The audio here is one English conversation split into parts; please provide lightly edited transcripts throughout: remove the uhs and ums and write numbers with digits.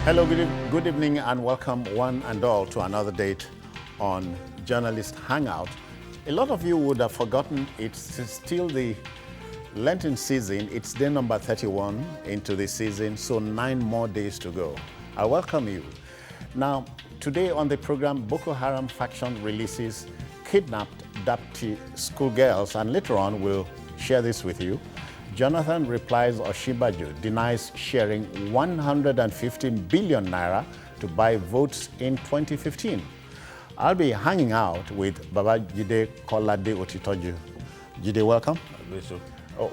Hello, good evening, and welcome one and all to another date on Journalist Hangout. A lot of you would have forgotten it's still the Lenten season. It's day number 31 into the season, so 9 more days to go. I welcome you. Now, today on the program, Boko Haram faction releases kidnapped Dapchi schoolgirls, and later on we'll share this with you. Jonathan replies Osinbajo denies sharing 115 billion naira to buy votes in 2015. I'll be hanging out with Baba Jide Kolade Otitoju. Jide, welcome.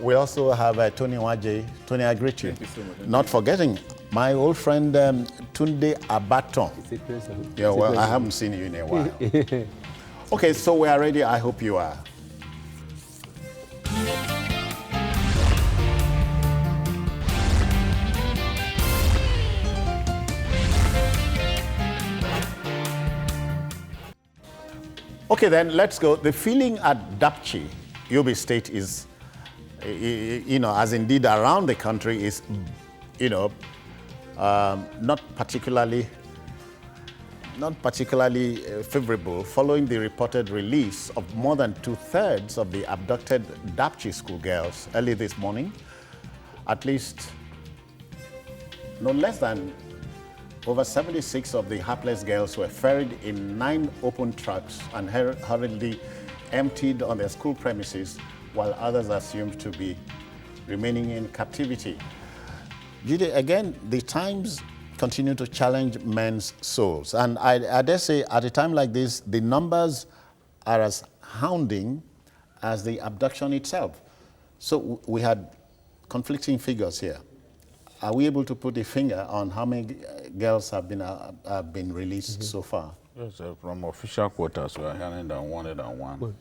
We also have Tony Waje. Tony, I greet you. Thank you so much. Not forgetting my old friend Tunde Abaton. It's a pleasure. Yeah, well, I haven't seen you in a while. Okay, so we are ready. I hope you are. Okay, then let's go. The feeling at Dapchi, Yobe State, is, as indeed around the country, is, not particularly favorable following the reported release of more than 2/3 of the abducted Dapchi schoolgirls early this morning. At least no less than over 76 of the hapless girls were ferried in 9 open trucks and hurriedly emptied on their school premises, while others are assumed to be remaining in captivity. Jide, again, the times continue to challenge men's souls. And I dare say, at a time like this, the numbers are as hounding as the abduction itself. So we had conflicting figures here. Are we able to put a finger on how many girls have been released so far? Yes, from official quotas, we are hearing that 101.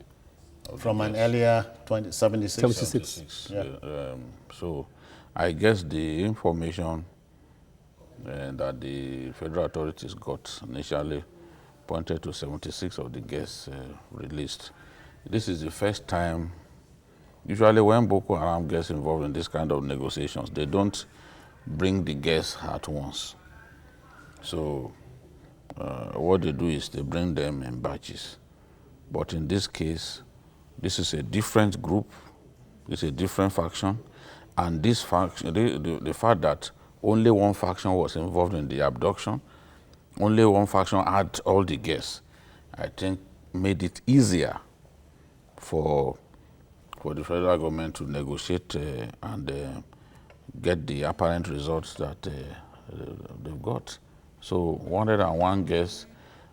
From an earlier 76? 76. Yeah. So I guess the information that the federal authorities got initially pointed to 76 of the girls released. This is the first time. Usually when Boko Haram gets involved in this kind of negotiations, they don't bring the girls at once. So what they do is they bring them in batches. But in this case, this is a different group, it's a different faction, and this faction, the fact that only one faction was involved in the abduction, only one faction had all the girls, I think made it easier for the federal government to negotiate and get the apparent results that they've got. So 101 girls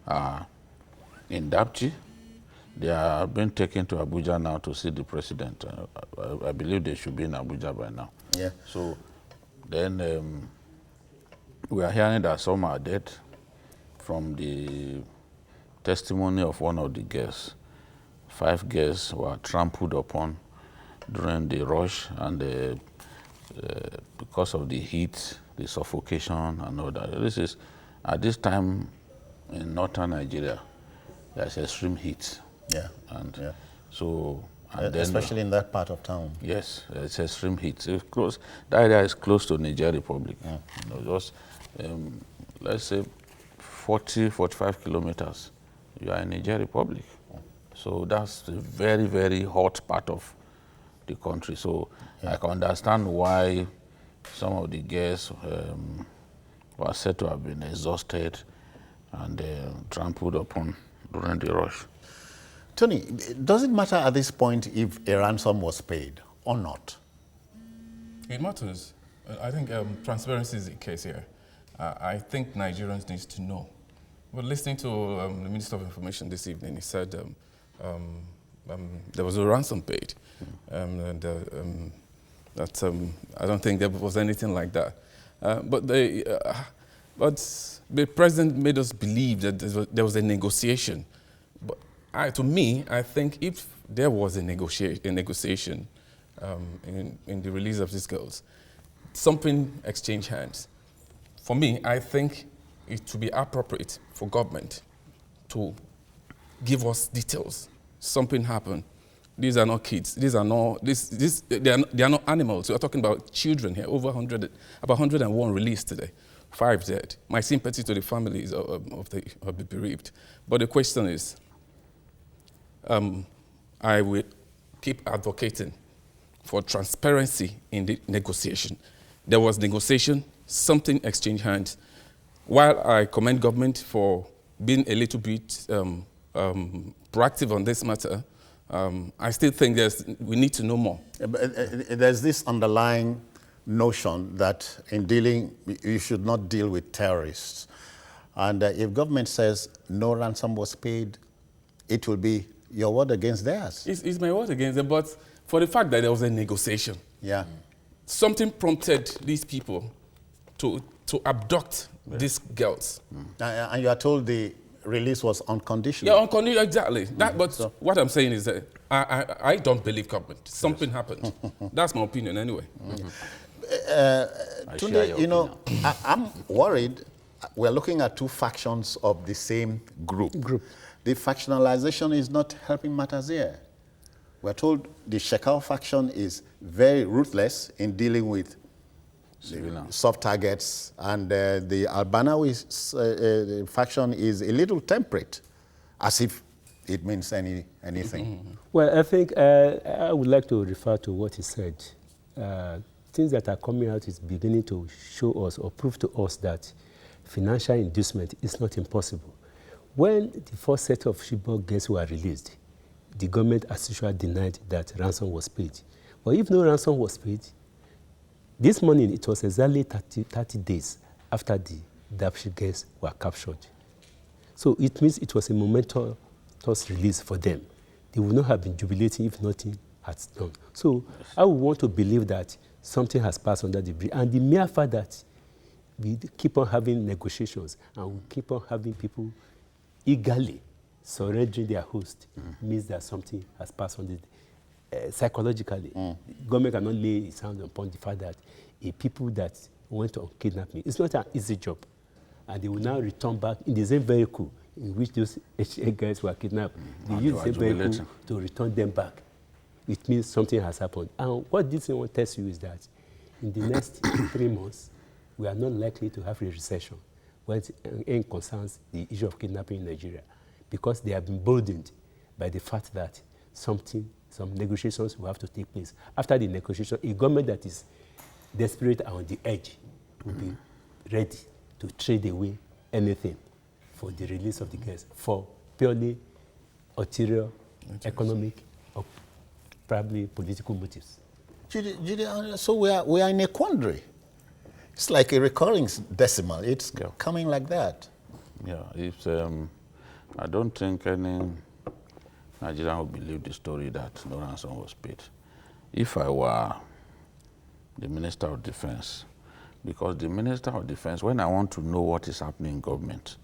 are in Dapchi. They are being taken to Abuja now to see the president. I believe they should be in Abuja by now. Yeah. So then we are hearing that some are dead from the testimony of one of the girls. 5 girls were trampled upon during the rush, and because of the heat, the suffocation and all that. This is, at this time in northern Nigeria, there's extreme heat. Yeah. And so, and especially then, in that part of town. Yes, it's extreme heat. It's close. That area is close to Niger Republic. Yeah. Just, let's say 40, 45 kilometers, you are in Niger Republic. So that's a very, very hot part of the country. So I can understand why some of the girls were said to have been exhausted and trampled upon during the rush. Tony, does it matter at this point if a ransom was paid or not? It matters. I think transparency is the case here. I think Nigerians need to know. But listening to the Minister of Information this evening, he said there was a ransom paid. I don't think there was anything like that. But the president made us believe that there was a negotiation. But to me, I think if there was a negotiation in the release of these girls, something exchanged hands. For me, I think it would be appropriate for government to give us details. Something happened. These are not kids. These are not, they are not animals. We are talking about children here, about 101 released today. 5 dead. My sympathy to the families of the bereaved. But the question is, I will keep advocating for transparency in the negotiation. There was negotiation, something exchanged hands. While I commend government for being a little bit proactive on this matter, I still think we need to know more. There's this underlying notion that in dealing, you should not deal with terrorists. And if government says no ransom was paid, it will be your word against theirs. It's my word against them, but for the fact that there was a negotiation, yeah, something prompted these people to abduct these girls. And you are told the release was unconditional. Yeah, unconditional, exactly. But so, what I'm saying is that I don't believe government. Something happened. That's my opinion anyway. Tunde, you know, I'm worried. We're looking at two factions of the same group. The factionalization is not helping matters here. We're told the Shekau faction is very ruthless in dealing with soft targets, and the Albanawi faction is a little temperate, as if it means anything. Well, I think I would like to refer to what he said. Things that are coming out is beginning to show us or prove to us that financial inducement is not impossible. When the first set of Chibok girls were released, the government as usual denied that ransom was paid. But if no ransom was paid, this morning it was exactly 30 days after the Dapchi girls were captured. So it means it was a momentous release for them. They would not have been jubilating if nothing had done. So I would want to believe that something has passed under the bridge. And the mere fact that we keep on having negotiations and we keep on having people eagerly surrendering their host means that something has passed on the psychologically. Government cannot lay its hand upon the fact that a people that went on kidnapping, it's not an easy job. And they will now return back in the same vehicle in which those HA guys were kidnapped. They use the same vehicle to return them back. It means something has happened. And what this one tells you is that in the next 3 months, we are not likely to have a recession when it concerns the issue of kidnapping in Nigeria, because they have been burdened by the fact that some negotiations will have to take place. After the negotiation, a government that is desperate and on the edge will be ready to trade away anything for the release of the girls for purely ulterior, economic, or probably political motives. So we are in a quandary. It's like a recurring decimal. It's coming like that. Yeah, it's, I don't think any Nigerian would believe the story that no ransom was paid. If I were the Minister of Defense, because the Minister of Defense, when I want to know what is happening in government,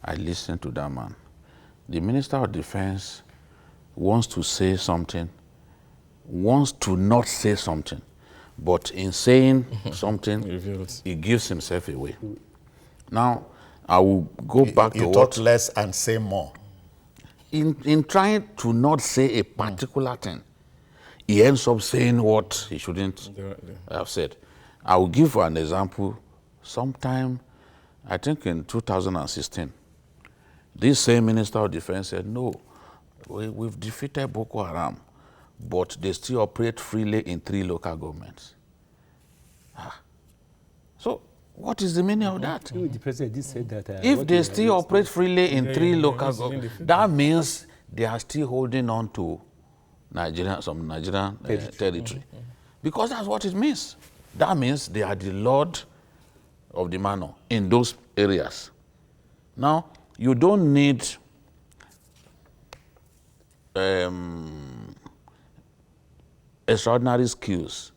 I listen to that man. The Minister of Defense wants to say something, wants to not say something, but in saying something, he gives himself away. Now, I will go back to you talk less and say more. In trying to not say a particular thing, he ends up saying what he shouldn't have said. I will give an example. Sometime, I think in 2016, this same Minister of Defense said, no, we've defeated Boko Haram, but they still operate freely in 3 local governments. So, what is the meaning of that? The president did say that. If they still operate freely in 3 local governments, that means they are still holding on to some Nigerian territory. Because that's what it means. That means they are the lord of the manor in those areas. Now, you don't need extraordinary skills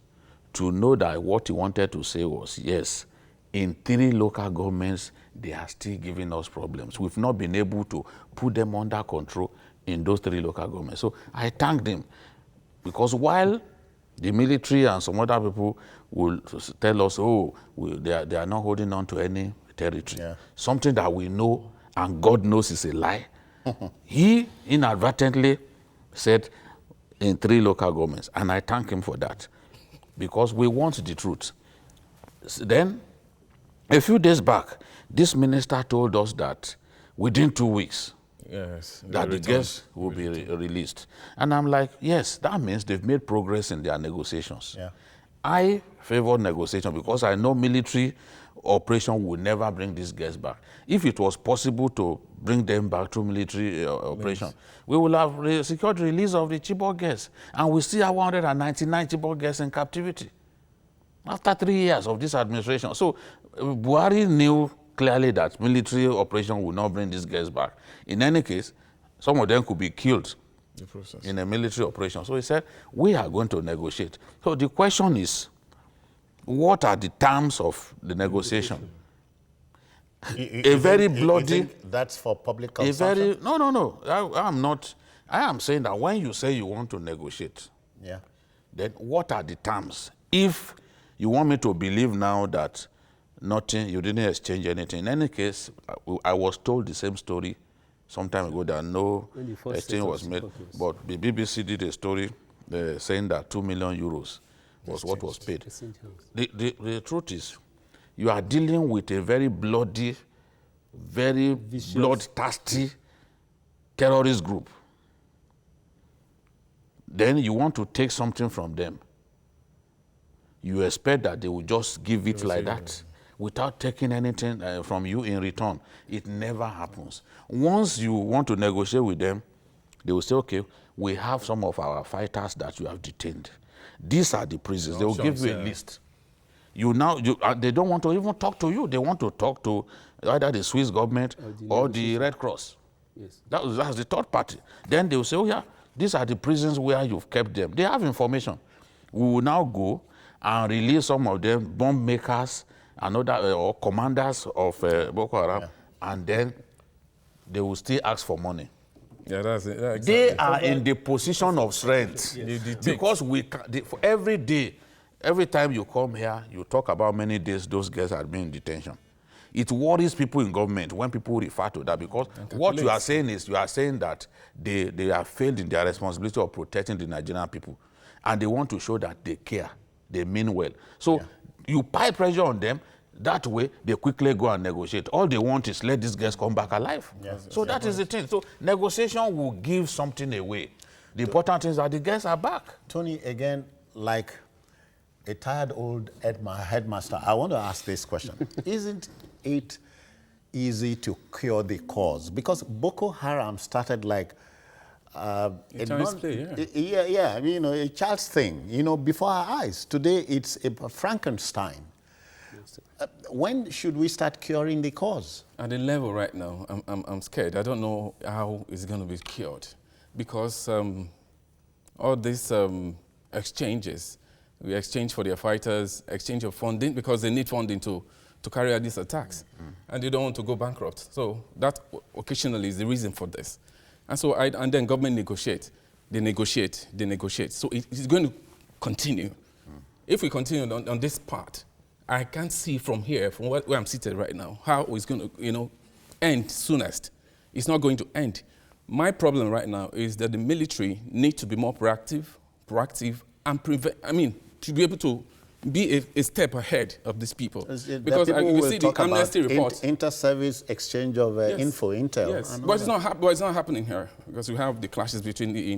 to know that what he wanted to say was, yes, in 3 local governments, they are still giving us problems. We've not been able to put them under control in those 3 local governments. So I thanked him, because while the military and some other people will tell us, oh, they are not holding on to any territory, something that we know and God knows is a lie, he inadvertently said in 3 local governments, and I thank him for that, because we want the truth. Then A few days back, this minister told us that within 2 weeks, Yes. that the girls will be released. And I'm like, yes, that means they've made progress in their negotiations. Yeah. I favor negotiation because I know military operation will never bring these girls back. If it was possible to bring them back through military operation, we will have secured the release of the Chibok girls. And we still have 199 Chibok girls in captivity after 3 years of this administration. So Buhari knew clearly that military operation will not bring these girls back. In any case, some of them could be killed in a military operation. So he said, we are going to negotiate. So the question is, what are the terms of the negotiation? A very bloody... You think that's for public consumption? No. I'm not. I am saying that when you say you want to negotiate, Yeah. then what are the terms? If you want me to believe now that nothing, you didn't exchange anything. In any case, I was told the same story some time ago that no exchange was made. But the BBC did a story saying that 2 million euros was what was paid. The truth is, you are dealing with a very bloody, very bloodthirsty terrorist group. Then you want to take something from them. You expect that they will just give it like that without taking anything from you in return. It never happens. Once you want to negotiate with them, they will say, okay, we have some of our fighters that you have detained. These are the prisons. They will give you a list. They don't want to even talk to you. They want to talk to either the Swiss government or the Red Cross. Yes. That's the third party. Then they will say, oh yeah, these are the prisons where you've kept them. They have information. We will now go and release some of them, bomb makers and other or commanders of Boko Haram, and then they will still ask for money. Yeah, that's it. Yeah, exactly. They are in the position of strength because for every day, every time you come here, you talk about many days those girls have been in detention. It worries people in government when people refer to that because what you are saying is that they have failed in their responsibility of protecting the Nigerian people, and they want to show that they care. They mean well. So you pile pressure on them. That way, they quickly go and negotiate. All they want is let these guys come back alive. Yes, so that is the thing. So negotiation will give something away. The important thing is that the guys are back. Tony, again, like a tired old headmaster, I want to ask this question. Isn't it easy to cure the cause? Because Boko Haram started like a child's thing, before our eyes. Today, it's a Frankenstein. When should we start curing the cause? At the level right now, I'm scared. I don't know how it's going to be cured because all these exchanges, we exchange for their fighters, exchange of funding because they need funding to carry out these attacks, and they don't want to go bankrupt. So that occasionally is the reason for this. And then government negotiate. They negotiate. So it's going to continue. If we continue on this part, I can't see from here, from where I'm seated right now, how it's going to, end soonest. It's not going to end. My problem right now is that the military need to be more proactive, and to be able to be a step ahead of these people. Because you see the Amnesty report. Inter-service exchange of intel. Yes, but it's not happening here because we have the clashes between the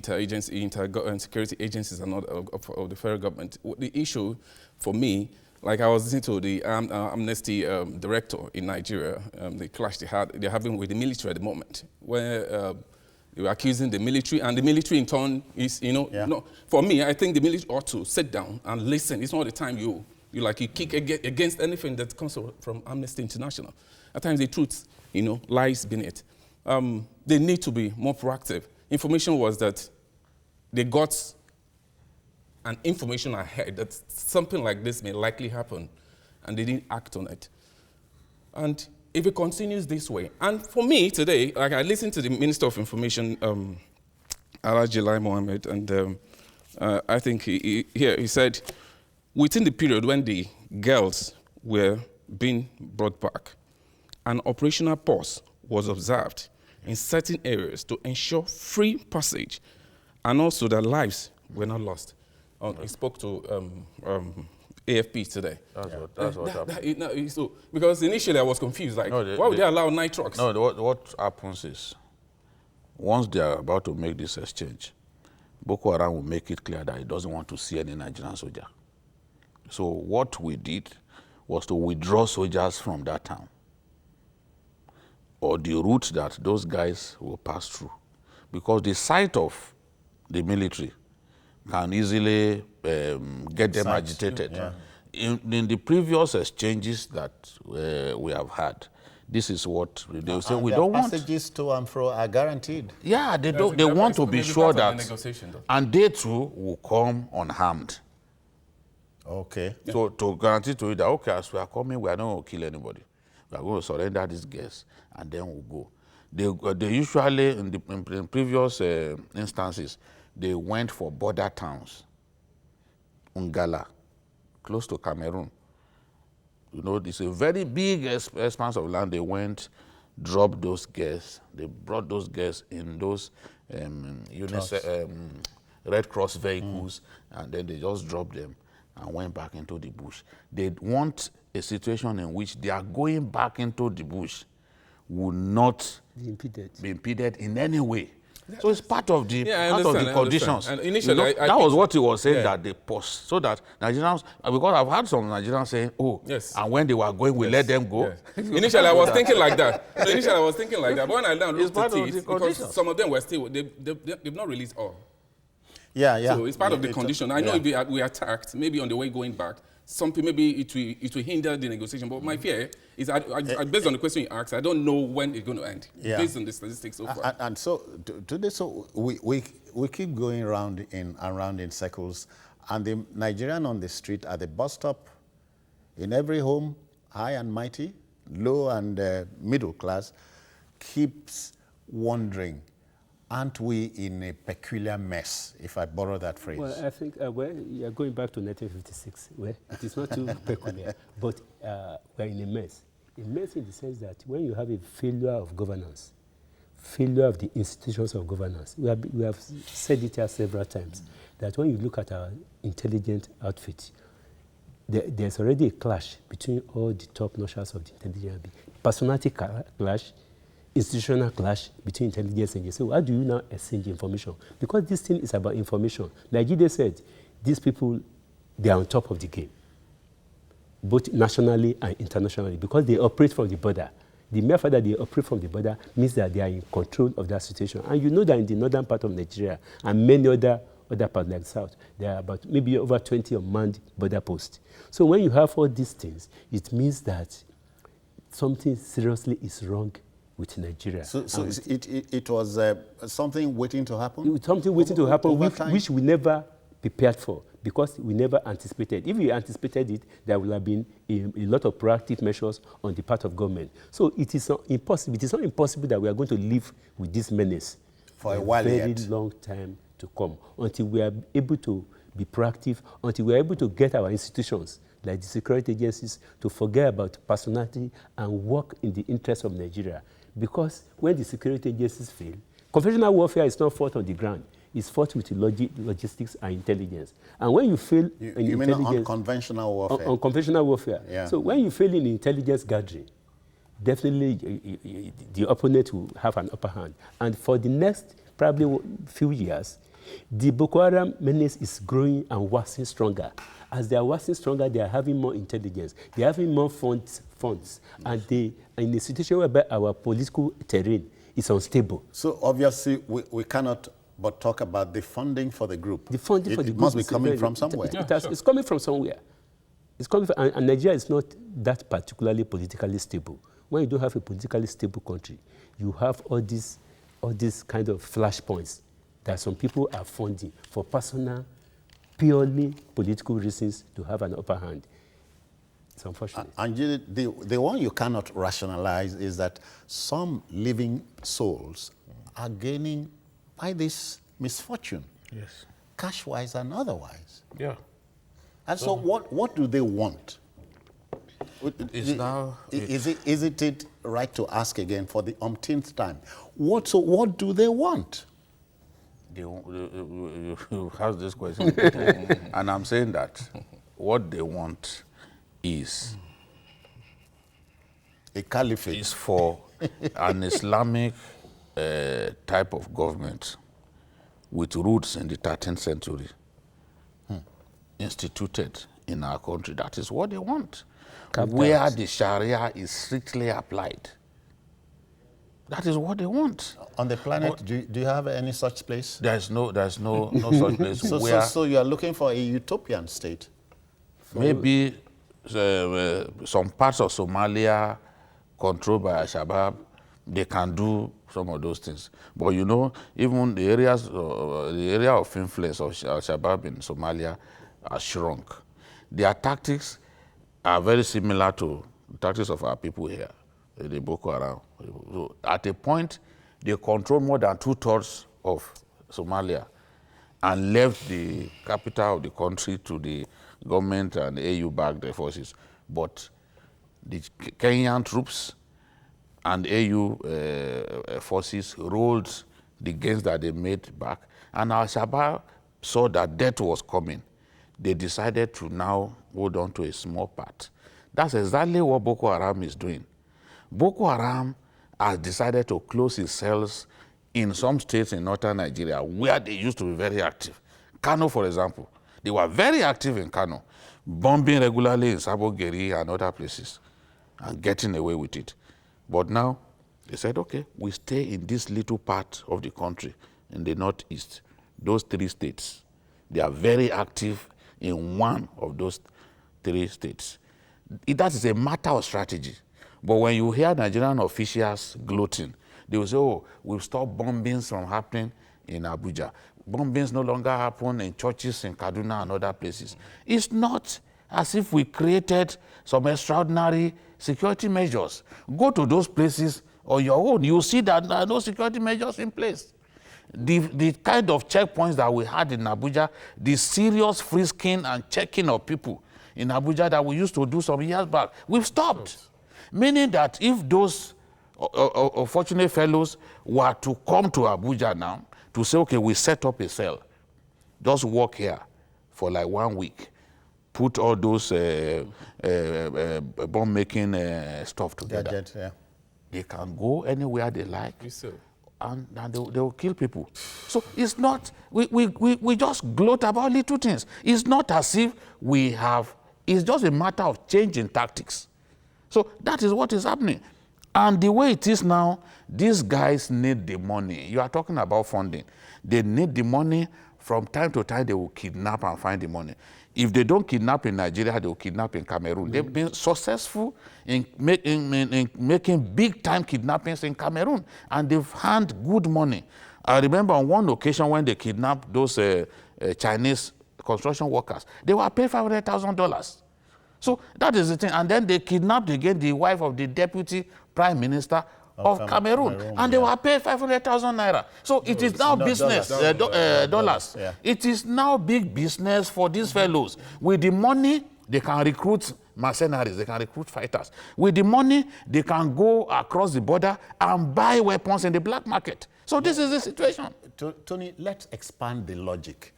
security agencies and of the federal government. The issue for me, like I was listening to the Amnesty director in Nigeria, the clash they're having with the military at the moment, where they were accusing the military, and the military in turn is, for me, I think the military ought to sit down and listen. It's not the time you kick against anything that comes from Amnesty International. At times the truth, lies beneath. They need to be more proactive. Information was that they got an information ahead that something like this may likely happen, and they didn't act on it. And if it continues this way, and for me today, like I listened to the Minister of Information, Alhaji Lai Mohammed, and I think he said, within the period when the girls were being brought back, an operational pause was observed in certain areas to ensure free passage, and also that lives were not lost. He spoke to AFPs today. That's what happened. So, because initially I was confused, like, why would they allow 9 trucks? No, what happens is, once they are about to make this exchange, Boko Haram will make it clear that it doesn't want to see any Nigerian soldier. So what we did was to withdraw soldiers from that town, or the route that those guys will pass through. Because the sight of the military can easily get them agitated. Yeah. In the previous exchanges that we have had, this is what they will say. We don't want passages to and fro are guaranteed. Yeah, they don't. They want to be sure that, and they too will come unharmed. Okay. So to guarantee to you that, okay, as we are coming, we are not going to kill anybody. We are going to surrender these guests, and then we'll go. They usually, in previous instances, they went for border towns, Ungala, close to Cameroon. You know, it's a very big expanse of land. They went, dropped those guests. They brought those guests in those Red Cross vehicles, and then they just dropped them and went back into the bush. They want a situation in which they are going back into the bush will not be impeded in any way. So it's part of the conditions. And initially, that was what he was saying, that they paused, so that Nigerians, because I've heard some Nigerians saying, oh, yes, and when they were going, we let them go. Yes. Initially, I was thinking like that. But when I learned because some of them were still, they've not released all. Yeah. So it's part of the condition. I know if we attacked, maybe on the way going back, something, maybe it will hinder the negotiation. But my fear is, based on the question you asked, I don't know when it's going to end, based on the statistics so far. And so today, we keep going around in circles, and the Nigerian on the street, at the bus stop, in every home, high and mighty, low and middle class, keeps wondering, aren't we in a peculiar mess, if I borrow that phrase? Well, I think you're going back to 1956, where it is not too peculiar, but we're in a mess. A mess in the sense that when you have a failure of governance, failure of the institutions of governance, we have said it here several times, that when you look at our intelligence outfit, there's already a clash between all the top notches of the intelligence. Personality clash, institutional clash between intelligence agencies. So how do you now exchange information? Because this thing is about information. Like Jide said, these people, they are on top of the game, both nationally and internationally, because they operate from the border. The mere fact that they operate from the border means that they are in control of that situation. And you know that in the northern part of Nigeria and many other parts like the south, there are about maybe over 20 unmanned border posts. So when you have all these things, it means that something seriously is wrong with Nigeria. So it was something waiting to happen? It was something waiting to happen, which we never prepared for, because we never anticipated. If we anticipated it, there would have been a lot of proactive measures on the part of government. So it is not impossible. It is not impossible that we are going to live with this menace for a while very long time to come, until we are able to be proactive, until we are able to get our institutions, like the security agencies, to forget about personality and work in the interest of Nigeria. Because when the security agencies fail, conventional warfare is not fought on the ground. It's fought with logistics and intelligence. And when you fail in you mean intelligence... unconventional warfare? Unconventional warfare. Yeah. So when you fail in intelligence gathering, definitely the opponent will have an upper hand. And for the next probably few years, the Boko Haram menace is growing and waxing stronger. As they are waxing stronger, they are having more intelligence. They are having more funds, and they are in a situation whereby our political terrain is unstable. So obviously, we cannot but talk about the funding for the group. The funding for the group must be coming from somewhere. It's coming from somewhere. It's coming from, and Nigeria is not that particularly politically stable. When you don't have a politically stable country, you have all these kind of flashpoints that some people are funding for personal, purely political reasons to have an upper hand. It's unfortunate. And the one you cannot rationalize is that some living souls are gaining by this misfortune. Yes. Cash-wise and otherwise. Yeah. And so what do they want? Is it right to ask again for the umpteenth time? What do they want? You ask this question, and I'm saying that what they want is a caliphate. Is for an Islamic type of government with roots in the 13th century, instituted in our country. That is what they want, where the Sharia is strictly applied. That is what they want. On the planet, do you have any such place? There's no such place. So you are looking for a utopian state? Maybe some parts of Somalia controlled by Al-Shabaab, they can do some of those things. But you know, even the area of influence of Al-Shabaab in Somalia are shrunk. Their tactics are very similar to the tactics of our people here, the Boko Haram. So at a point, they control more than 2/3 of Somalia and left the capital of the country to the government and AU-backed forces. But the Kenyan troops and AU forces rolled the gains that they made back. And Al-Shabaab saw that death was coming. They decided to now hold on to a small part. That's exactly what Boko Haram is doing. Boko Haram has decided to close its cells in some states in northern Nigeria where they used to be very active. Kano, for example. They were very active in Kano, bombing regularly in Sabogeri and other places and getting away with it. But now they said, okay, we stay in this little part of the country in the northeast, those 3 states. They are very active in one of those 3 states. That is a matter of strategy. But when you hear Nigerian officials gloating, they will say, oh, we've stopped bombings from happening in Abuja. Bombings no longer happen in churches in Kaduna and other places. It's not as if we created some extraordinary security measures. Go to those places on your own. You see that there are no security measures in place. The kind of checkpoints that we had in Abuja, the serious frisking and checking of people in Abuja that we used to do some years back, we've stopped. Meaning that if those unfortunate fellows were to come to Abuja now to say, okay, we set up a cell, just work here for like 1 week, put all those bomb-making stuff together. Gadget, yeah. They can go anywhere they like, and they will kill people. So it's not, we just gloat about little things. It's not as if we have, it's just a matter of changing tactics. So that is what is happening. And the way it is now, these guys need the money. You are talking about funding. They need the money. From time to time, they will kidnap and find the money. If they don't kidnap in Nigeria, they will kidnap in Cameroon. They've been successful in making big-time kidnappings in Cameroon, and they've had good money. I remember on one occasion when they kidnapped those Chinese construction workers, they were paid $500,000. So that is the thing. And then they kidnapped again the wife of the deputy prime minister of Cameroon, and they were paid 500,000 naira. So it is now business, dollars. Yeah. It is now big business for these fellows. With the money, they can recruit mercenaries, they can recruit fighters. With the money, they can go across the border and buy weapons in the black market. So this is the situation. Tony, let's expand the logic.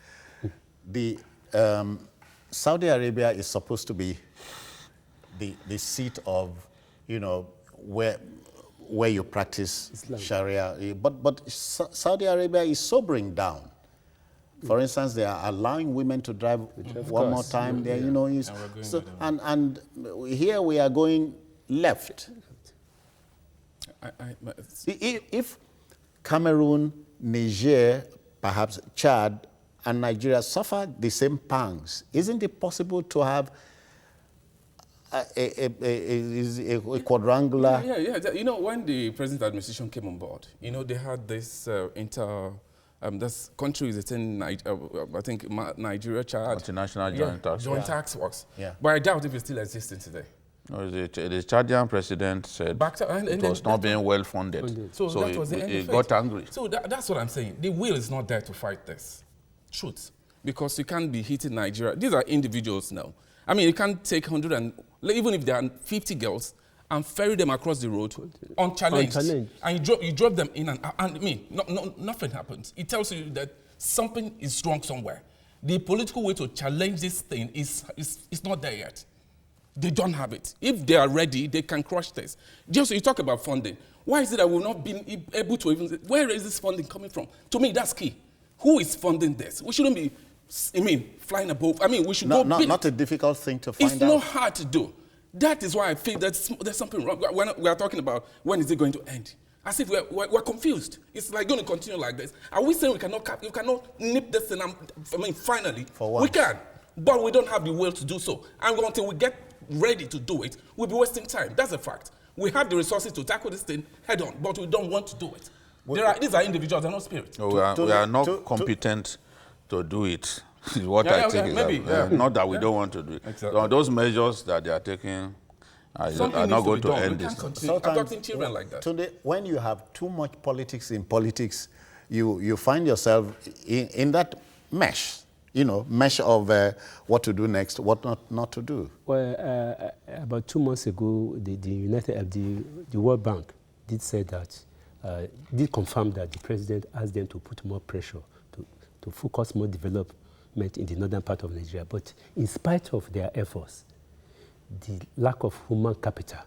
The Saudi Arabia is supposed to be the seat of, you know, where you practice Islam. Sharia. But Saudi Arabia is sobering down. For instance, they are allowing women to drive one more time. There, you know, and here we are going left. If Cameroon, Niger, perhaps Chad, and Nigeria suffer the same pangs, isn't it possible to have a quadrangular? Yeah. You know, when the present administration came on board, you know, they had this this country is in I think Nigeria, Chad. Multinational joint tax force. Yeah. But I doubt if it's still existing today. No, the Chadian president said it was not being well funded. So that was the end he got angry. So that's what I'm saying. The will is not there to fight this. Truth. Because you can't be hitting Nigeria. These are individuals now. I mean, you can't take 100 and, even if there are 50 girls, and ferry them across the road unchallenged. And you drop them in, and I mean, nothing happens. It tells you that something is wrong somewhere. The political way to challenge this thing is not there yet. They don't have it. If they are ready, they can crush this. Just you talk about funding. Why is it that we've not been able to even, where is this funding coming from? To me, that's key. Who is funding this? We shouldn't be, flying above. We should go big. Not a difficult thing to find out. It's not hard to do. That is why I feel that there's something wrong. We are talking about when is it going to end? As if we're confused. It's like going to continue like this. Are we saying we cannot nip this thing? Finally, for once. We can. But we don't have the will to do so. And until we get ready to do it, we'll be wasting time. That's a fact. We have the resources to tackle this thing head on, but we don't want to do it. These are individuals, they're not spirits. No, we are not competent to do it. Is what I think is not that we don't want to do it. Exactly. So those measures that they are taking are not going to end this. Adopting children like that. Today, when you have too much politics in politics, you find yourself in that mesh. Mesh of what to do next, what not to do. Well, about 2 months ago, the World Bank did say that, did confirm that the president asked them to put more pressure to focus more development in the northern part of Nigeria. But in spite of their efforts, the lack of human capital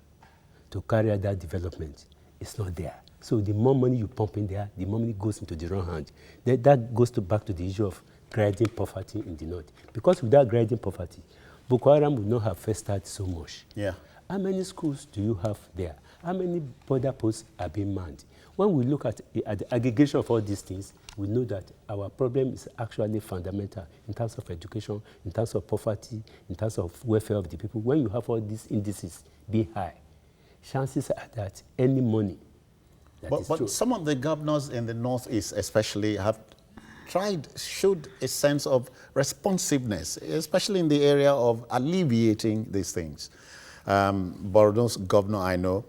to carry out that development is not there. So the more money you pump in there, the more money goes into the wrong hand. That goes back to the issue of grading poverty in the north. Because without grading poverty, Boko Haram would not have festered so much. Yeah. How many schools do you have there? How many border posts are being manned? When we look at the aggregation of all these things, we know that our problem is actually fundamental in terms of education, in terms of poverty, in terms of welfare of the people. When you have all these indices being high, chances are that any money But some of the governors in the Northeast especially have showed a sense of responsiveness, especially in the area of alleviating these things. Borno's governor, I know,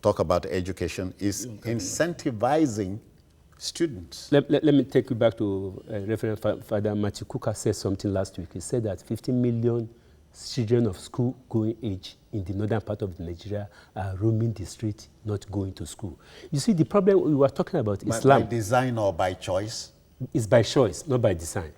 talk about education, is incentivizing students. Let me take you back to Reverend Father Matthew Kuka said something last week. He said that 15 million children of school-going age in the northern part of Nigeria are roaming the street, not going to school. You see, the problem we were talking about Islam. By design or by choice? It's by choice, not by design.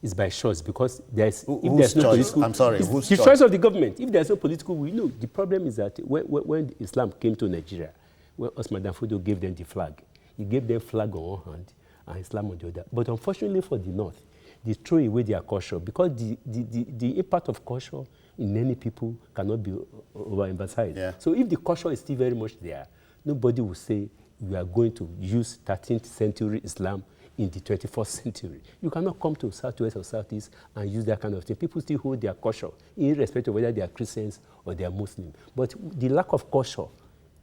It's by choice because there's if there's no political. I'm sorry, whose the choice of the government. If there's no political, we know. The problem is that when Islam came to Nigeria, when Osman Danfodio gave them the flag, he gave them flag on one hand and Islam on the other. But unfortunately for the North, they throw away their culture because the impact of culture in many people cannot be overemphasized. Yeah. So if the culture is still very much there, nobody will say we are going to use 13th century Islam in the 21st century. You cannot come to Southwest or Southeast and use that kind of thing. People still hold their culture, irrespective of whether they are Christians or they are Muslim. But the lack of culture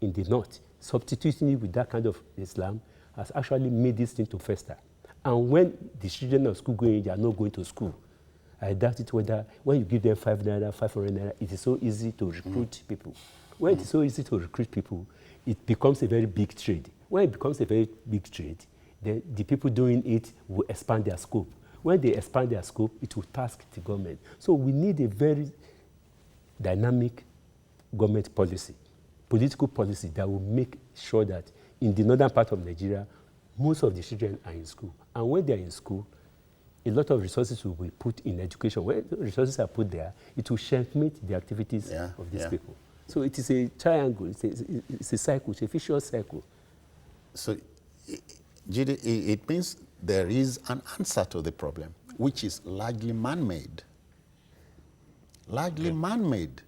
in the North, substituting it with that kind of Islam, has actually made this thing to fester. And when the children of school going, they are not going to school, I doubt it whether when you give them 5 naira, 500 naira, it is so easy to recruit people. When it is so easy to recruit people, it becomes a very big trade. When it becomes a very big trade, then the people doing it will expand their scope. When they expand their scope, it will task the government. So we need a very dynamic government policy, political policy that will make sure that in the northern part of Nigeria, most of the children are in school. And when they're in school, a lot of resources will be put in education. When resources are put there, it will checkmate the activities of these people. So it is a triangle, it's a cycle, it's a vicious cycle. So it means there is an answer to the problem, which is largely man-made. Largely man-made.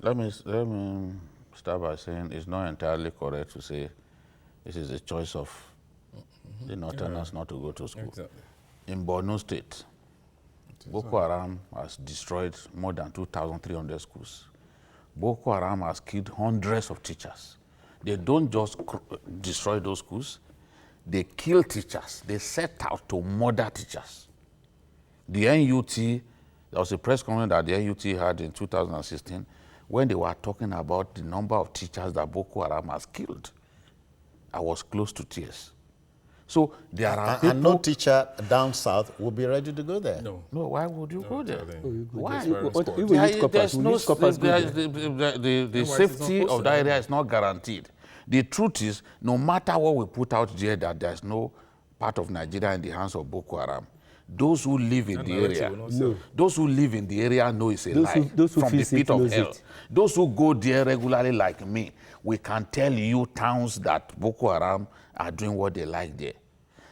Let me start by saying it's not entirely correct to say this is a choice of the Northerners not to go to school. Exactly. In Borno State, Boko Haram has destroyed more than 2,300 schools. Boko Haram has killed hundreds of teachers. They don't just destroy those schools, they kill teachers. They set out to murder teachers. The NUT, there was a press conference that the NUT had in 2016 when they were talking about the number of teachers that Boko Haram has killed. I was close to tears. So there are people... And no teacher down south will be ready to go there. No, why would you go there? Why? There's no the safety of that area is not guaranteed. The truth is, no matter what we put out there, that there's no part of Nigeria in the hands of Boko Haram. those who live in the area, No. those who live in the area know it's a Those lie who from the visit pit of knows hell. it. Those who go there regularly like me, we can tell you towns that Boko Haram are doing what they like there.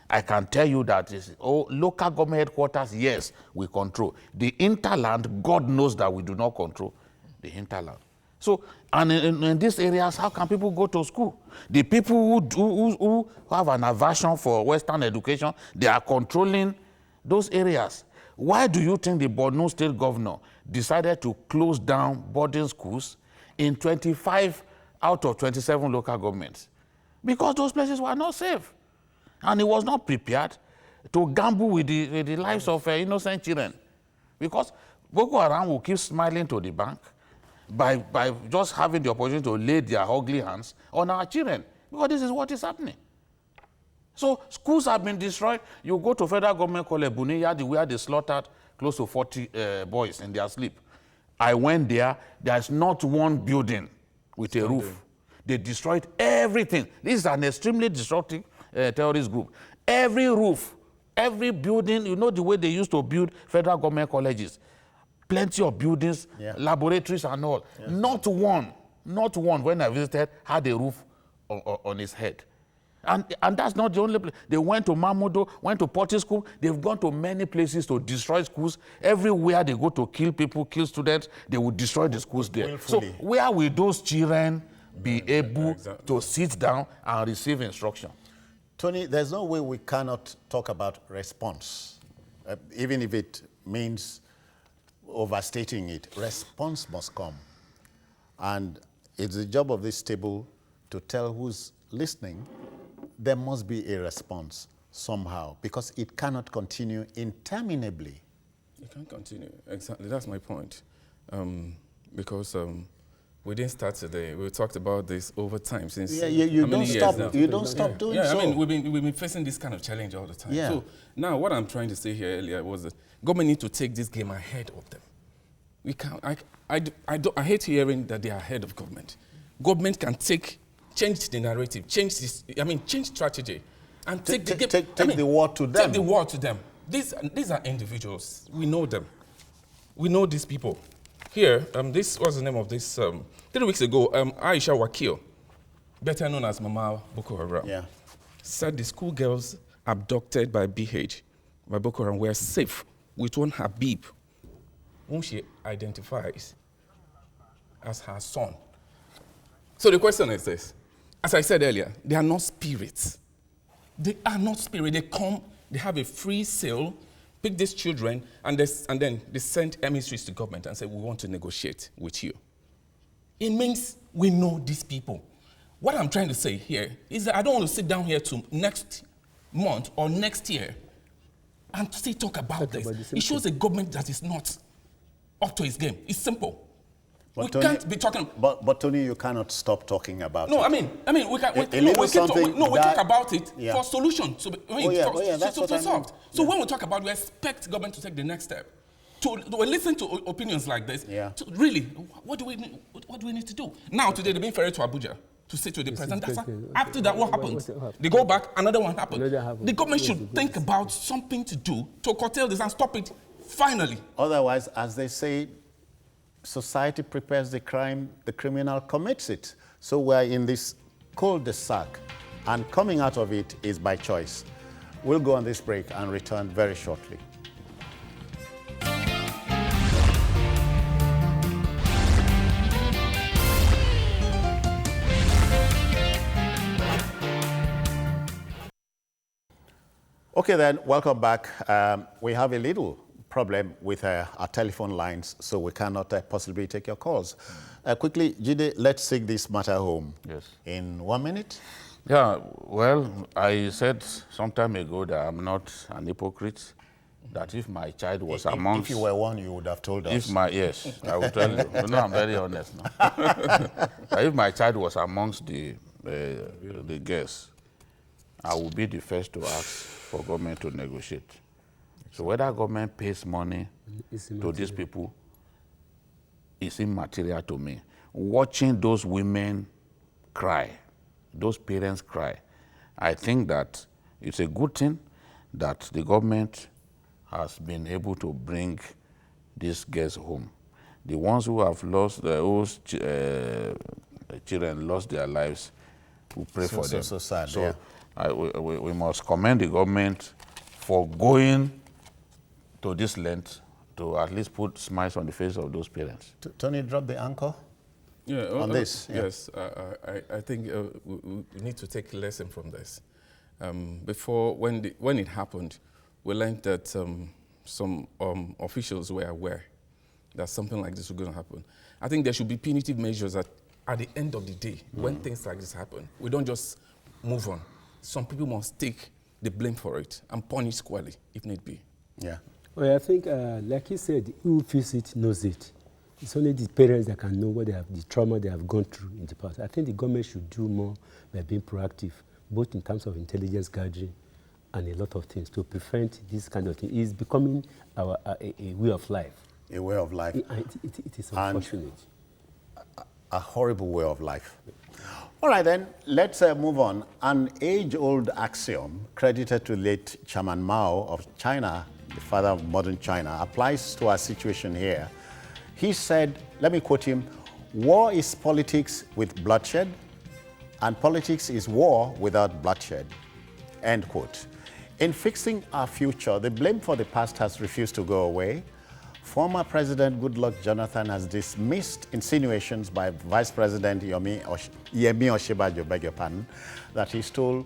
I can tell you that local government headquarters, yes, we control. The hinterland, God knows that we do not control the hinterland. So, and in these areas, how can people go to school? The people who have an aversion for Western education, they are controlling those areas. Why do you think the Borno state governor decided to close down boarding schools in 25 out of 27 local governments? Because those places were not safe. And he was not prepared to gamble with the lives of innocent children. Because Boko Haram will keep smiling to the bank by just having the opportunity to lay their ugly hands on our children. Because this is what is happening. So schools have been destroyed. You go to federal government called Buniyadi, where they slaughtered close to 40 boys in their sleep. I went there. There's not one building with a roof. They destroyed everything. This is an extremely destructive terrorist group. Every roof, every building, you know the way they used to build federal government colleges. Plenty of buildings, laboratories and all. Yes. Not one, when I visited, had a roof on its head. And that's not the only place. They went to Mamudo, went to Poti School. They've gone to many places to destroy schools. Everywhere they go to kill people, kill students, they will destroy the schools there. Willfully. So where will those children be able to sit down and receive instruction? Tony, there's no way we cannot talk about response, even if it means overstating it. Response must come. And it's the job of this table to tell who's listening there must be a response somehow, because it cannot continue interminably. It can't continue. Exactly. That's my point. Because we didn't start today. We talked about this over time since you don't stop. You don't stop doing so. I mean, we've been facing this kind of challenge all the time. Yeah. So now, what I'm trying to say here earlier was that government need to take this game ahead of them. We can't. I hate hearing that they are ahead of government. Government can change the narrative, change strategy, and take the war to them. Take the war to them. These are individuals. We know them. We know these people. Here, this was the name of this. 3 weeks ago, Aisha Wakil, better known as Mama Boko Haram, said the schoolgirls abducted by Boko Haram, were safe with one Habib, whom she identifies as her son. So the question is this. As I said earlier, they are not spirits. They are not spirits. They come, they have a free sale, pick these children, and then they send emissaries to government and say, we want to negotiate with you. It means we know these people. What I'm trying to say here is that I don't want to sit down here to next month or next year and still talk about this. It shows a government that is not up to its game. It's simple. But we can't be talking. But Tony, you cannot stop talking about it. No, I mean, we talk about it for solution. So solved. So when we talk about, we expect government to take the next step. To listen to opinions like this. Yeah. So really, what do we need to do? Now today they're being ferried to Abuja to sit with the president. After that, what happens? They go back, another one happens. The government should think about something to do to curtail this and stop it finally. Otherwise, as they say, society prepares the crime, the criminal commits it. So we're in this cul-de-sac, and coming out of it is by choice. We'll go on this break and return very shortly. Okay then, welcome back. We have a little problem with our telephone lines, so we cannot possibly take your calls. Quickly, Jide, let's take this matter home. Yes. In 1 minute? Yeah, well, I said some time ago that I'm not an hypocrite, that if my child was amongst... If you were one, you would have told us. Yes, I will tell you. You know, I'm very honest now. If my child was amongst the guests, I will be the first to ask for government to negotiate. So whether government pays money to these people is immaterial to me. Watching those women cry, those parents cry, I think that it's a good thing that the government has been able to bring these girls home. The ones who have lost, whose children lost their lives, we pray for them. So sad, So yeah. we must commend the government for going to this length to at least put smiles on the face of those parents. Tony, drop the anchor. Yeah, on this. Yeah. Yes, I think we need to take a lesson from this. Before, when it happened, we learned that some officials were aware that something like this was going to happen. I think there should be punitive measures at the end of the day, when things like this happen. We don't just move on. Some people must take the blame for it and punish squarely, if need be. Yeah. Well, I think, like he said, who feels it knows it. It's only the parents that can know what they have, the trauma they have gone through in the past. I think the government should do more by being proactive, both in terms of intelligence gathering and a lot of things to prevent this kind of thing. It's becoming a way of life. A way of life. It is unfortunate. A horrible way of life. All right, then, let's move on. An age-old axiom credited to late Chairman Mao of China, the father of modern China, applies to our situation here. He said, let me quote him, "War is politics with bloodshed, and politics is war without bloodshed." End quote. In fixing our future, the blame for the past has refused to go away. Former President Goodluck Jonathan has dismissed insinuations by Vice President Yemi Osinbajo, beg your pardon, that he stole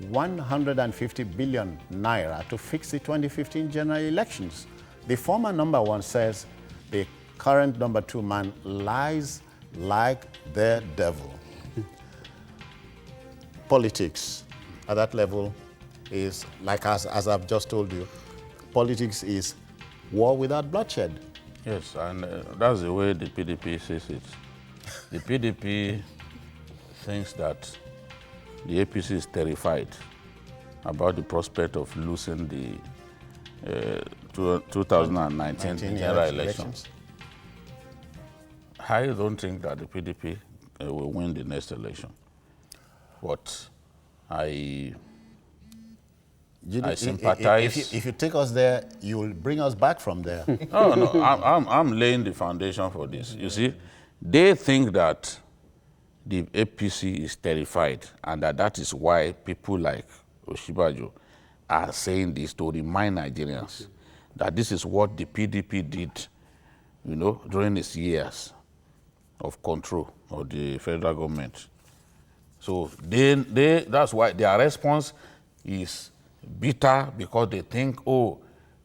150 billion naira to fix the 2015 general elections. The former number one says the current number two man lies like the devil. Politics at that level is, like as I've just told you, politics is war without bloodshed. Yes, and that's the way the PDP sees it. The PDP thinks that the APC is terrified about the prospect of losing the 2019 general elections. I don't think that the PDP will win the next election, but I sympathize. If you take us there, you'll bring us back from there. No, I'm laying the foundation for this. You see, they think that the APC is terrified, and that is why people like Osinbajo are saying this to remind Nigerians that this is what the PDP did, you know, during its years of control of the federal government. So that's why their response is bitter, because they think, oh,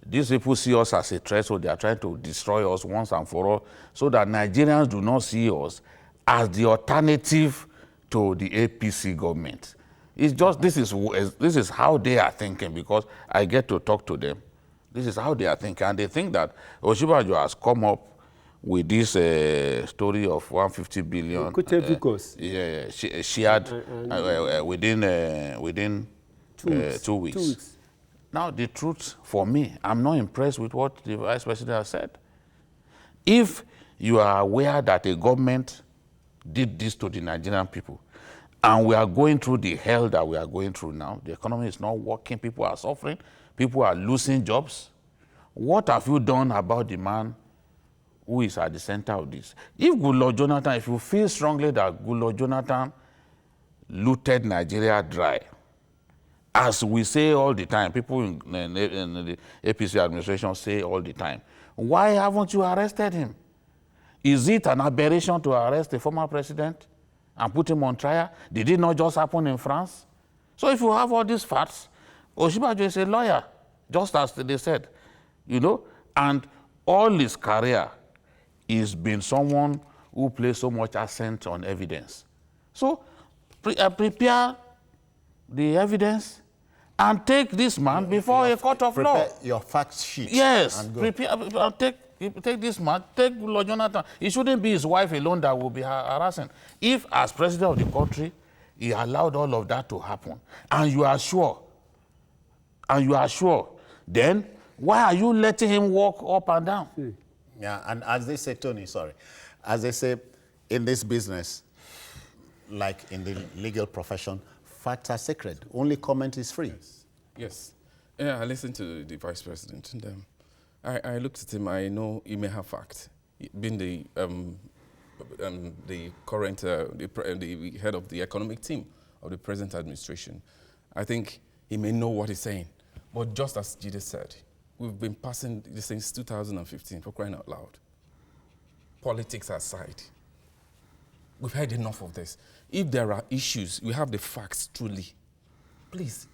these people see us as a threat, so they are trying to destroy us once and for all, so that Nigerians do not see us as the alternative to the APC government. It's just, this is how they are thinking, because I get to talk to them. This is how they are thinking, and they think that Osinbajo has come up with this story of 150 billion. Shared within 2 weeks. Now, the truth for me, I'm not impressed with what the Vice President has said. If you are aware that a government did this to the Nigerian people, and we are going through the hell that we are going through now, the economy is not working, people are suffering, people are losing jobs, what have you done about the man who is at the center of this? If Goodluck Jonathan, if you feel strongly that Goodluck Jonathan looted Nigeria dry, as we say all the time, people in the APC administration say all the time, why haven't you arrested him? Is it an aberration to arrest the former president and put him on trial? Did it not just happen in France? So if you have all these facts, Osinbajo is a lawyer, just as they said, you know, and all his career is been someone who plays so much accent on evidence. So prepare the evidence and take this man before a court of law. Prepare your fact sheet. Yes, take this man, take Goodluck Jonathan. It shouldn't be his wife alone that will be harassing. If, as president of the country, he allowed all of that to happen, and you are sure, then why are you letting him walk up and down? Yeah, and as they say, Tony, sorry, as they say in this business, like in the legal profession, facts are sacred. Only comment is free. Yes. Yeah, I listened to the vice president, and I looked at him. I know he may have facts, being the current the head of the economic team of the present administration. I think he may know what he's saying, but just as Jide said, we've been passing this since 2015, for crying out loud. Politics aside, we've had enough of this. If there are issues, we have the facts truly. Please,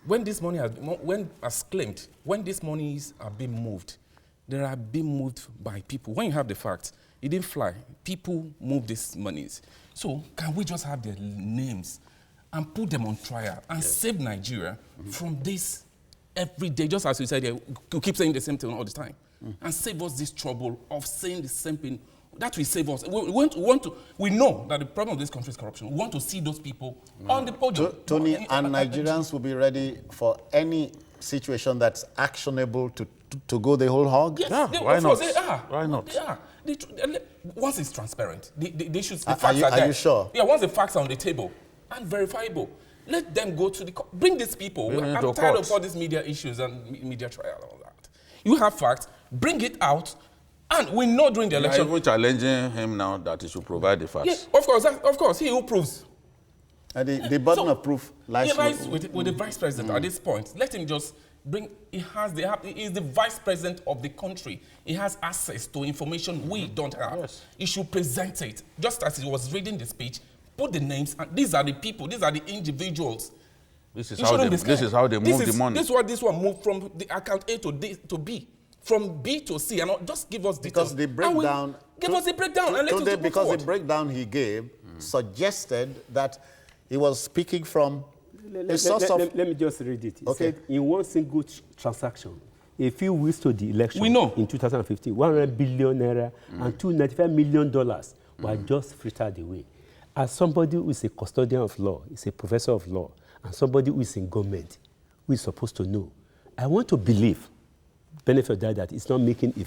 when this money as claimed, when these monies are being moved, they are being moved by people. When you have the facts, it didn't fly. People move these monies. So can we just have their names and put them on trial and save Nigeria from this every day? Just as you said, you keep saying the same thing all the time. And save us this trouble of saying the same thing. That will save us. We know that the problem of this country is corruption. We want to see those people on the podium. Tony, and Nigerians will be ready for any situation that's actionable to go the whole hog? Yes, why not? They are. Why not? They are. Once it's transparent, the facts are are there. Are you sure? Yeah, once the facts are on the table and verifiable, let them go to the court. Bring these people. I'm tired of all these media issues and media trial and all that. You have facts, bring it out, and we know during the election. Even challenging him now that he should provide the facts. Yeah, of course, he who proves. The burden of proof lies with the vice president at this point. Let him just bring. He is the vice president of the country. He has access to information we don't have. Yes. He should present it. Just as he was reading the speech, put the names, and these are the people, these are the individuals. This is how they move the money. This one moved from the account A to B, from B to C, and just give us details. Because the breakdown... Give us the breakdown and let us because forward. the breakdown he gave suggested that he was speaking from a source of... Let me just read it. He Okay. said, in one single transaction, a few weeks to the election We know. in 2015, 100 billion naira and $295 million were just frittered away. As somebody who is a custodian of law, is a professor of law, and somebody who is in government, who is supposed to know, I want to believe, benefit that it's not making a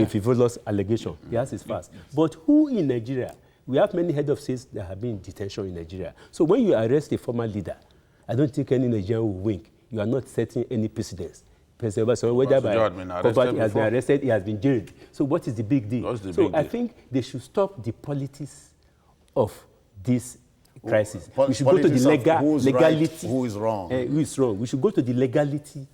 frivolous allegation. He has his facts. But who in Nigeria? We have many head of states that have been in detention in Nigeria. So when you arrest a former leader, I don't think any Nigerian will wink. You are not setting any precedence. President Obasanjo, whether by poverty, he has been arrested, he has been jailed. So what is the big deal? I think they should stop the politics of this crisis. We should go to the legality. Right, who is wrong? Who is wrong? We should go to the legality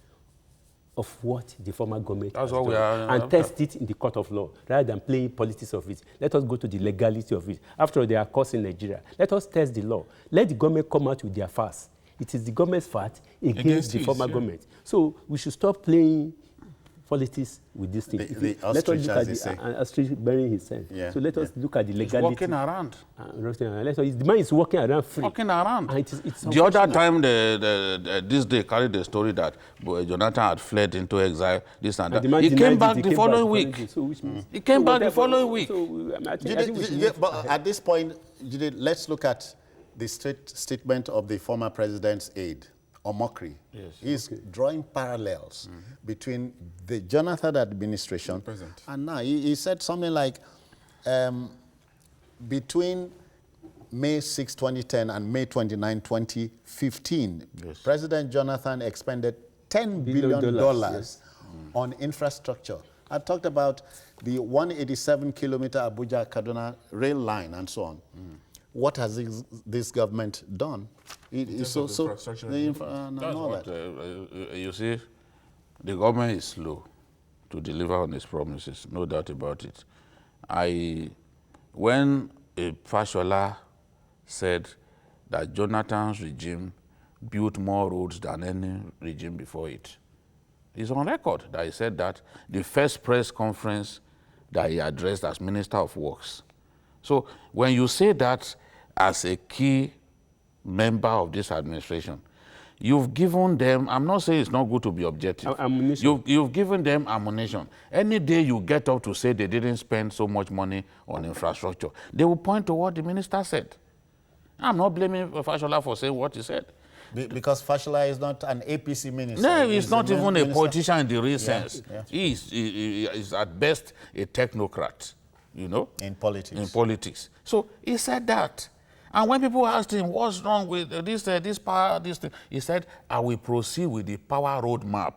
of what the former government has done and test it in the court of law rather than playing politics of it. Let us go to the legality of it. After all, they are courts in Nigeria. Let us test the law. Let the government come out with their facts. It is the government's fact against the former government. So we should stop playing politics with this thing. The let us look at the ostrich burying his head. Yeah, so let us look at the legality. He's walking around. The man is walking around free. Walking around. And it's the other time, this day carried the story that Jonathan had fled into exile, this and that. He came back the following week. He came back the following week. But at this point, let's look at the statement of the former president's aide, Omokri. Yes. He's drawing parallels between the Jonathan administration and now. He said something like, between May 6, 2010 and May 29, 2015, President Jonathan expended $10 billion on infrastructure. I talked about the 187-kilometer Abuja-Kaduna rail line and so on. What has this government done? You see, the government is slow to deliver on its promises, no doubt about it. When Fashola said that Jonathan's regime built more roads than any regime before it, it's on record that he said that the first press conference that he addressed as Minister of Works. So when you say that as a key member of this administration, you've given them, I'm not saying it's not good to be objective. You've given them ammunition. Any day you get up to say they didn't spend so much money on infrastructure, they will point to what the minister said. I'm not blaming Fashola for saying what he said. Because Fashola is not an APC minister. No, he's not even a politician in the real sense. He is at best a technocrat, you know? In politics. In politics. So he said that. And when people asked him, what's wrong with this power, this thing, he said, I will proceed with the power roadmap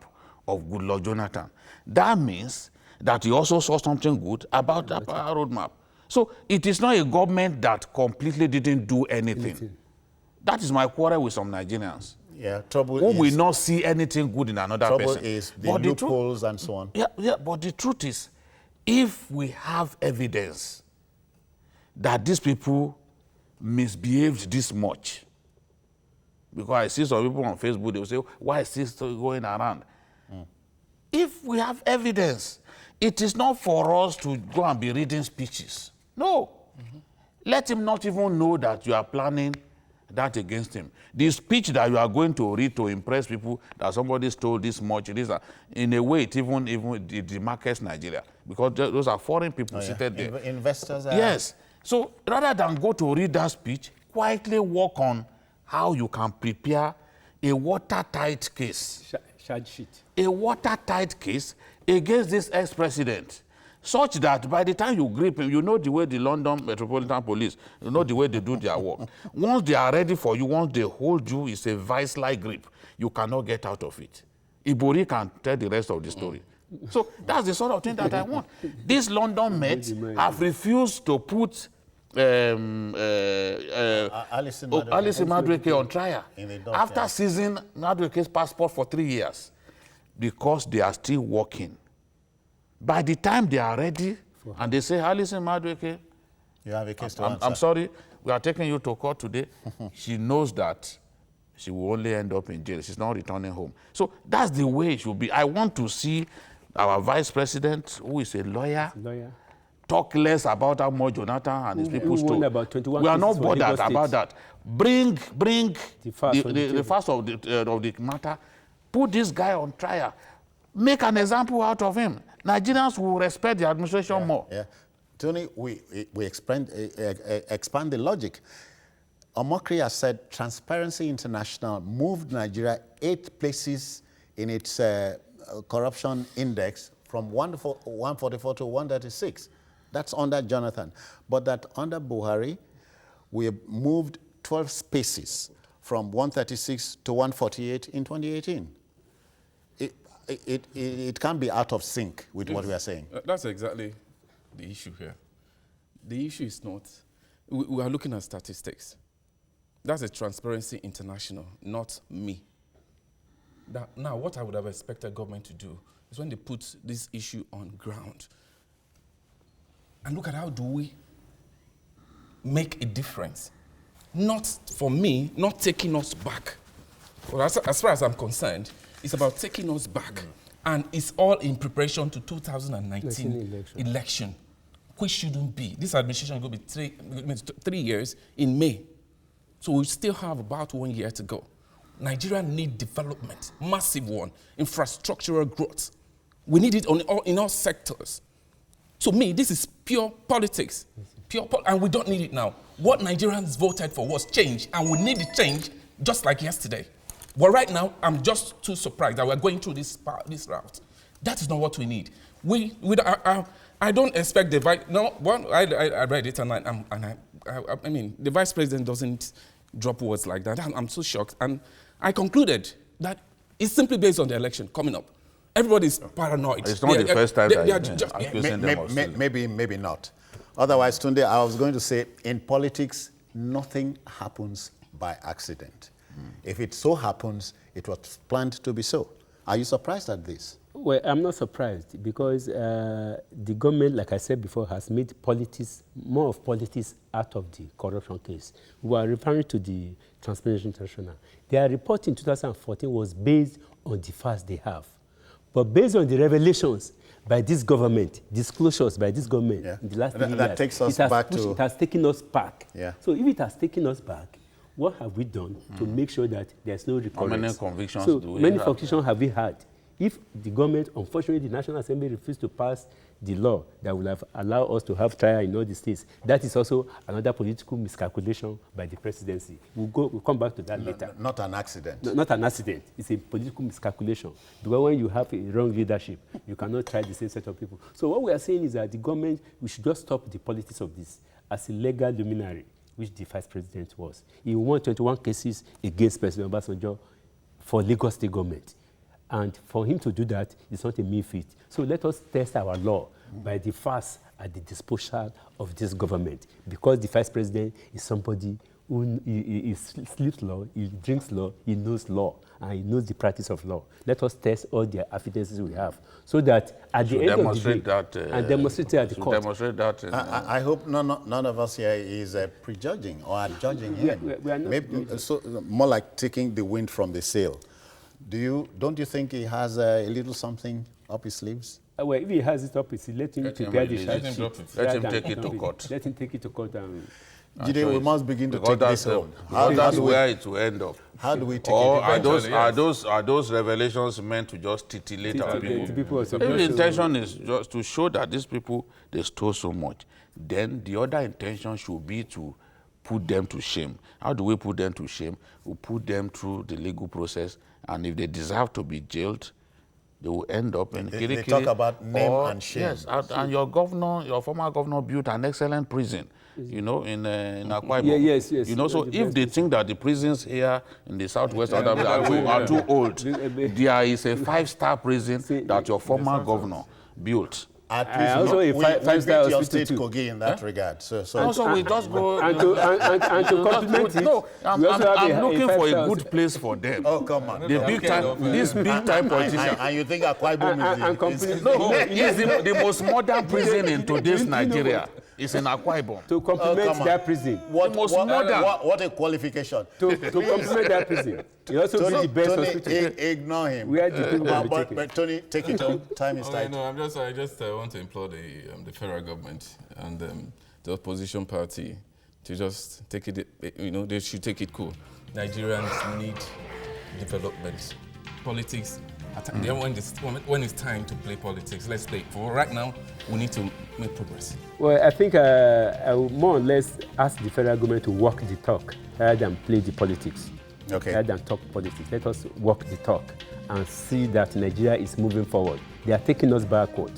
of Goodluck Jonathan. That means that he also saw something good about that power roadmap. So it is not a government that completely didn't do anything. That is my quarrel with some Nigerians. Yeah, trouble Who is... will not see anything good in another trouble person. is the loopholes and so on. Yeah, but the truth is, if we have evidence that these people misbehaved this much, because I see some people on Facebook, they will say, why is this still going around? If we have evidence, it is not for us to go and be reading speeches. No. Let him not even know that you are planning that against him. The speech that you are going to read to impress people that somebody stole this much, in a way, it even demarcates Nigeria, because those are foreign people seated there. Investors are... Yes. So rather than go to read that speech, quietly work on how you can prepare a watertight case. Charge sheet. A watertight case against this ex-president, such that by the time you grip him, you know the way the London Metropolitan Police, you know the way they do their work. Once they are ready for you, once they hold you, it's a vice-like grip. You cannot get out of it. Ibori can tell the rest of the story. So that's the sort of thing that I want. These London Mets have refused to put Alison Madueke on trial after seizing Madueke's passport for 3 years, because they are still working. By the time they are ready, and they say, Alison Madueke, you have a case to answer. I'm sorry, we are taking you to court today. She knows that she will only end up in jail. She's not returning home. So that's the way it should be. I want to see our vice president, who is a lawyer, talk less about how much Jonathan and his people stole. We are not bothered about that. Bring the facts of the matter. Put this guy on trial. Make an example out of him. Nigerians will respect the administration more. Yeah. Tony, we expand the logic. Omokri has said Transparency International moved Nigeria 8 places in its corruption index from 144 to 136. That's under Jonathan. But that under Buhari, we moved 12 spaces from 136 to 148 in 2018. It can't be out of sync with what we are saying. That's exactly the issue here. The issue is not, we are looking at statistics. That's a Transparency International, not me. Now, what I would have expected government to do is when they put this issue on ground, and look at how do we make a difference. Not, for me, not taking us back. Well, as far as I'm concerned, it's about taking us back. And it's all in preparation to 2019 election, which shouldn't be. This administration is going to be 3 years in May. So we still have about 1 year to go. Nigeria needs development, massive one, infrastructural growth. We need it in all sectors. So me, this is pure politics, and we don't need it now. What Nigerians voted for was change, and we need the change just like yesterday. But right now, I'm just too surprised that we're going through this route. That is not what we need. I don't expect the vice. No, I read it and I mean, the vice president doesn't drop words like that. I'm so shocked, and I concluded that it's simply based on the election coming up. Everybody's paranoid. It's not the first time that maybe not. Otherwise, Tunde, I was going to say, in politics, nothing happens by accident. If it so happens, it was planned to be so. Are you surprised at this? Well, I'm not surprised because the government, like I said before, has made politics, more of politics out of the corruption case. We are referring to the Transparency International. Their report in 2014 was based on the facts they have. But based on the revelations by this government, disclosures by this government in the last 3 years, that takes us back to... It has taken us back. Yeah. So if it has taken us back, what have we done to make sure that there's no recurrence? How many convictions do we many have? convictions have we had? If the government, unfortunately, the National Assembly refused to pass the law that would have allowed us to have trial in all the states, that is also another political miscalculation by the presidency. We'll come back to that later. Not an accident. No, not an accident. It's a political miscalculation. Because when you have a wrong leadership, you cannot try the same set of people. So what we are saying is that the government, we should just stop the politics of this. As a legal luminary, which the vice president was. He won 21 cases against President Obasanjo for Lagos State government. And for him to do that is not a mean feat. So let us test our law by the facts at the disposal of this government. Because the vice president is somebody who he sleeps law, he drinks law, he knows law, and he knows the practice of law. Let us test all the evidences we have, so that at the end of the day, and demonstrate at the court. Demonstrate that. I hope none of us here is prejudging or judging him. We are not. Maybe, so more like taking the wind from the sail. Don't you think he has a little something up his sleeves? Well, if he has it up his sleeve, let him prepare the let charge sheet. Let him take it to court. Let him take it to court. Jide, we must begin to take this home. That's where it will end up. How do we take or it? are those revelations meant to just titillate our people? If the intention is just to show that these people, they stole so much, then the other intention should be to put them to shame. How do we put them to shame? We put them through the legal process, and if they deserve to be jailed, they will end up in Kirikiri. They talk about name and shame. Yes, and your former governor built an excellent prison, you know, in Akwa Ibom. Yeah, yes. You know, so if they think that the prisons here in the southwest are too old, there is a 5-star prison that your former governor built. At least also we five-star beat your state too. Kogi in that regard. So Also, we just go... And to complement it, No, we also have I'm looking for a five-star good place for them. oh, come on. This big-time politician. And you think Akwa Ibom is... No, yes, the most modern prison in today's Nigeria is in Akwa Ibom. to complement that prison. What a qualification. To complement that prison. You also be the best hospital. Ignore him. Where the people will be taken. But Tony, take it home. Time is tight. No, I just want to implore the federal government and the opposition party to just take it. They should take it cool. Nigerians need development. Politics. When it's time to play politics, let's play. For right now, we need to make progress. Well, I think I will more or less ask the federal government to walk the talk rather than play the politics. Okay. Rather than talk politics. Let us walk the talk and see that Nigeria is moving forward. They are taking us backward.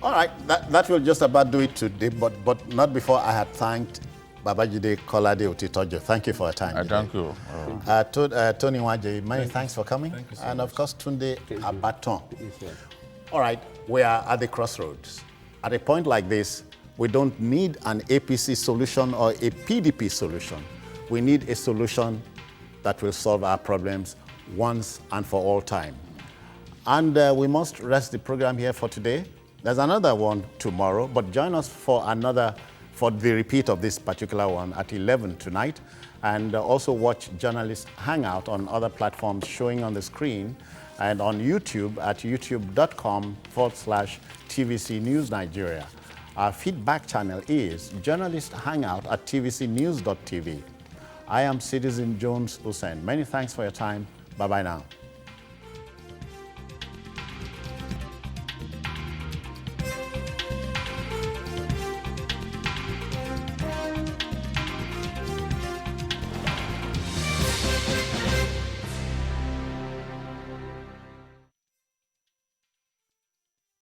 All right, that will just about do it today, but not before I had thanked Babajide Kolade Otitojo. Thank you for your time. Thank you. Tony Waje, many thanks for coming. Thank you so and of course, Tunde Abaton. Yes, All right, we are at the crossroads. At a point like this, we don't need an APC solution or a PDP solution. We need a solution that will solve our problems once and for all time. And we must rest the program here for today. There's another one tomorrow, but join us for the repeat of this particular one at 11 tonight. And also watch Journalist Hangout on other platforms showing on the screen and on YouTube at youtube.com/TVC News Nigeria. Our feedback channel is Journalist Hangout at tvcnews.tv. I am Citizen Jones Hussein. Many thanks for your time. Bye-bye now.